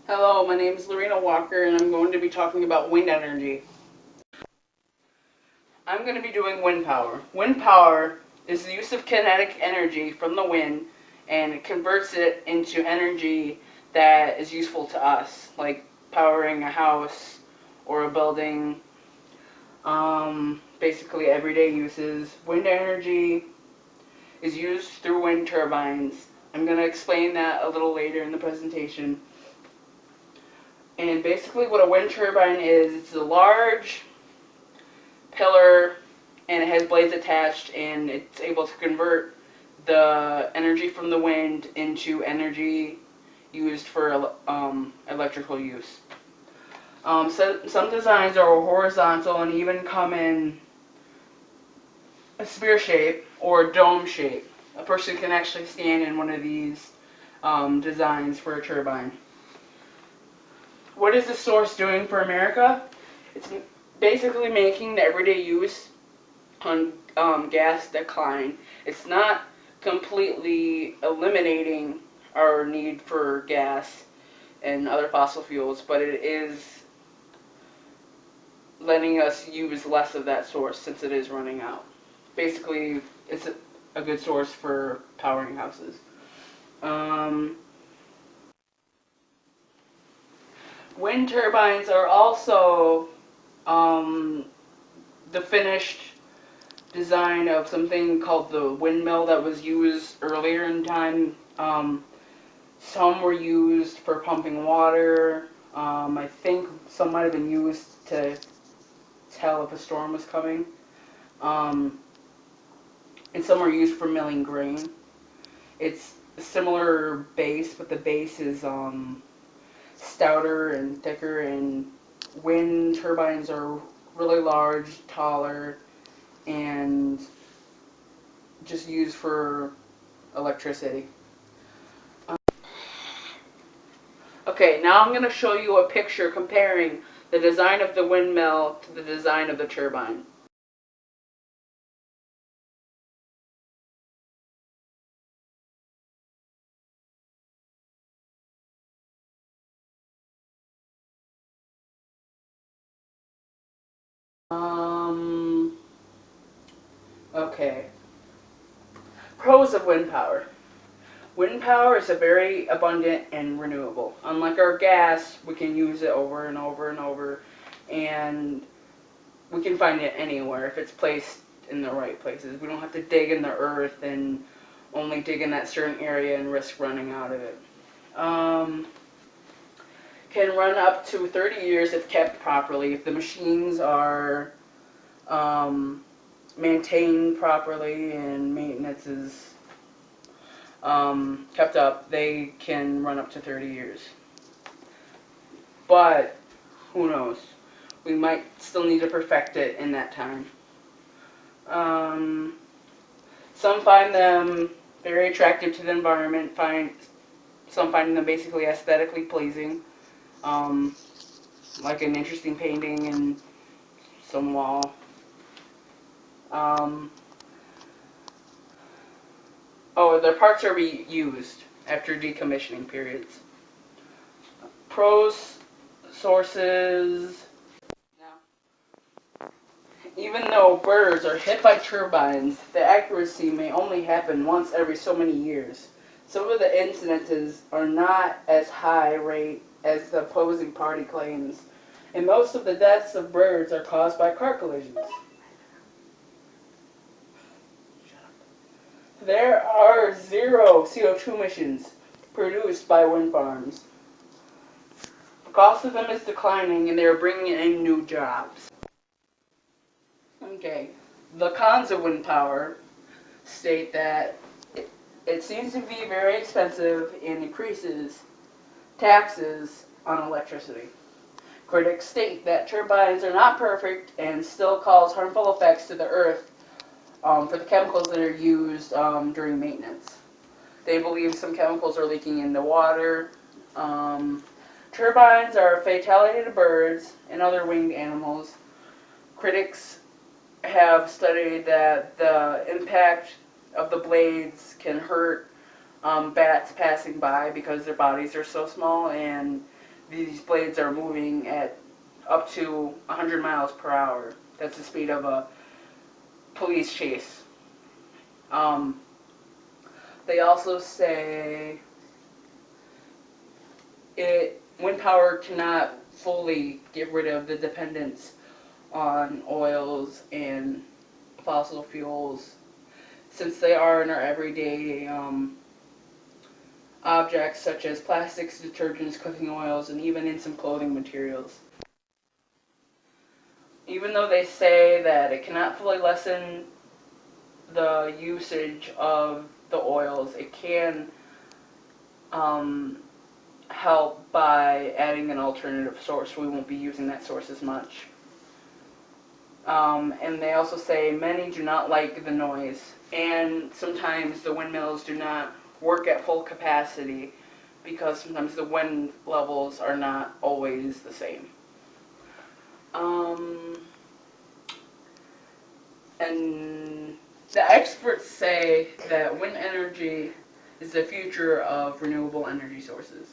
Hello, my name is Lorena Walker, and I'm going to be talking about wind energy. I'm going to be doing wind power. Wind power is the use of kinetic energy from the wind, and it converts it into energy that is useful to us, like powering a house or a building. Basically, everyday uses. Wind energy is used through wind turbines. I'm going to explain that a little later in the presentation. And basically what a wind turbine is, it's a large pillar and it has blades attached, and it's able to convert the energy from the wind into energy used for electrical use. So some designs are horizontal and even come in a sphere shape or a dome shape. A person can actually stand in one of these designs for a turbine. What is the source doing for America? It's basically making the everyday use on gas decline. It's not completely eliminating our need for gas and other fossil fuels, but it is letting us use less of that source since it is running out. Basically, it's a good source for powering houses. Wind turbines are also the finished design of something called the windmill that was used earlier in time. Some were used for pumping water. I think some might have been used to tell if a storm was coming. And some were used for milling grain. It's a similar base, but the base is stouter and thicker, and wind turbines are really large, taller, and just used for electricity. Okay, now I'm going to show you a picture comparing the design of the windmill to the design of the turbine. Um, okay. Pros of wind power. Wind power is a very abundant and renewable. Unlike our gas, we can use it over and over and over, and we can find it anywhere if it's placed in the right places. We don't have to dig in the earth and only dig in that certain area and risk running out of it. Can run up to 30 years if kept properly. If the machines are maintained properly and maintenance is kept up, they can run up to 30 years. But who knows? We might still need to perfect it in that time. Some find them very attractive to the environment. Some find them basically aesthetically pleasing, like an interesting painting in some wall. Their parts are reused after decommissioning periods. Pros, sources. Now, even though birds are hit by turbines, the accuracy may only happen once every so many years. Some of the incidences are not as high rate as the opposing party claims, and most of the deaths of birds are caused by car collisions. There are 0 CO2 emissions produced by wind farms. The cost of them is declining, and they are bringing in new jobs. Okay, the cons of wind power state that it seems to be very expensive and increases taxes on electricity. Critics state that turbines are not perfect and still cause harmful effects to the earth for the chemicals that are used during maintenance. They believe some chemicals are leaking in the water. Turbines are a fatality to birds and other winged animals. Critics have studied that the impact of the blades can hurt bats passing by because their bodies are so small, and these blades are moving at up to 100 miles per hour. That's the speed of a police chase. They also say wind power cannot fully get rid of the dependence on oils and fossil fuels, since they are in our everyday objects such as plastics, detergents, cooking oils, and even in some clothing materials. Even though they say that it cannot fully lessen the usage of the oils, it can help by adding an alternative source. We won't be using that source as much. And they also say many do not like the noise, and sometimes the windmills do not work at full capacity because sometimes the wind levels are not always the same. And the experts say that wind energy is the future of renewable energy sources.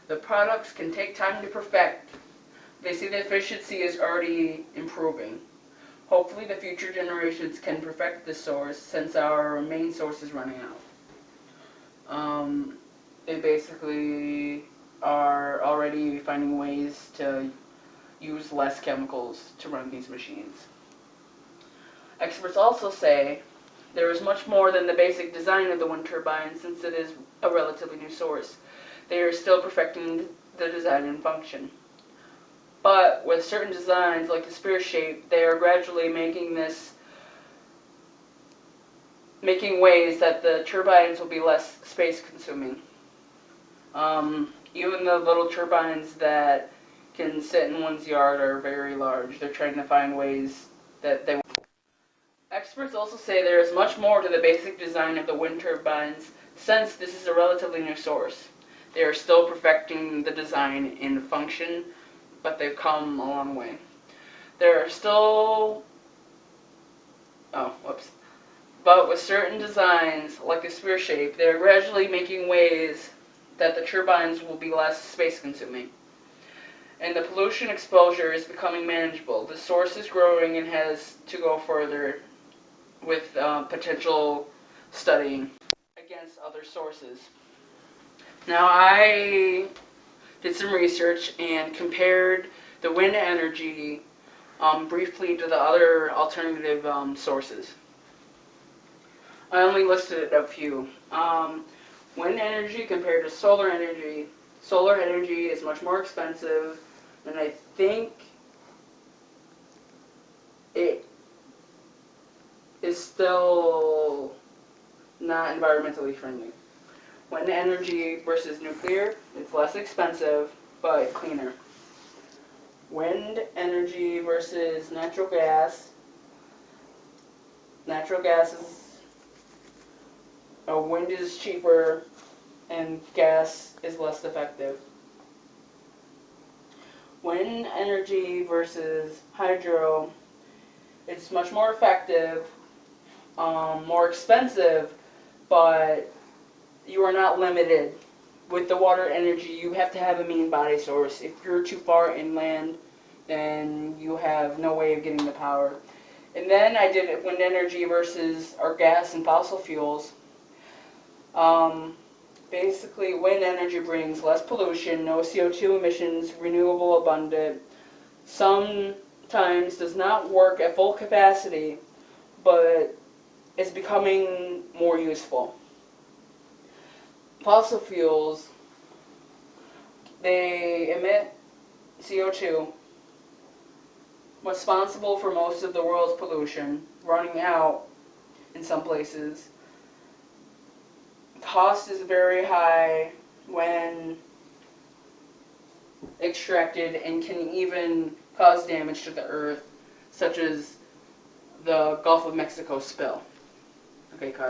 The products can take time to perfect. They say the efficiency is already improving. Hopefully the future generations can perfect this source since our main source is running out. They basically are already finding ways to use less chemicals to run these machines. Experts also say there is much more than the basic design of the wind turbine since it is a relatively new source. They are still perfecting the design and function. But with certain designs, like the spear shape, they are gradually making ways that the turbines will be less space consuming. Even the little turbines that can sit in one's yard are very large. They're trying to find ways that they... Experts also say there is much more to the basic design of the wind turbines since this is a relatively new source. They are still perfecting the design and function, but they've come a long way. There are still... But with certain designs, like the spear shape, they are gradually making ways that the turbines will be less space consuming. And the pollution exposure is becoming manageable. The source is growing and has to go further with potential studying against other sources. Now I did some research and compared the wind energy briefly to the other alternative sources. I only listed a few. Wind energy compared to solar energy. Solar energy is much more expensive, and I think it is still not environmentally friendly. Wind energy versus nuclear, it's less expensive, but cleaner. Wind energy versus natural gas. Natural gas is... wind is cheaper, and gas is less effective. Wind energy versus hydro, it's much more effective, more expensive, but you are not limited. With the water energy, you have to have a main body source. If you're too far inland, then you have no way of getting the power. And then I did wind energy versus our gas and fossil fuels. Basically, wind energy brings less pollution, no CO2 emissions, renewable, abundant. Sometimes does not work at full capacity, but is becoming more useful. Fossil fuels, they emit CO2, responsible for most of the world's pollution, running out in some places. Cost is very high when extracted and can even cause damage to the earth, such as the Gulf of Mexico spill. Okay, Carl.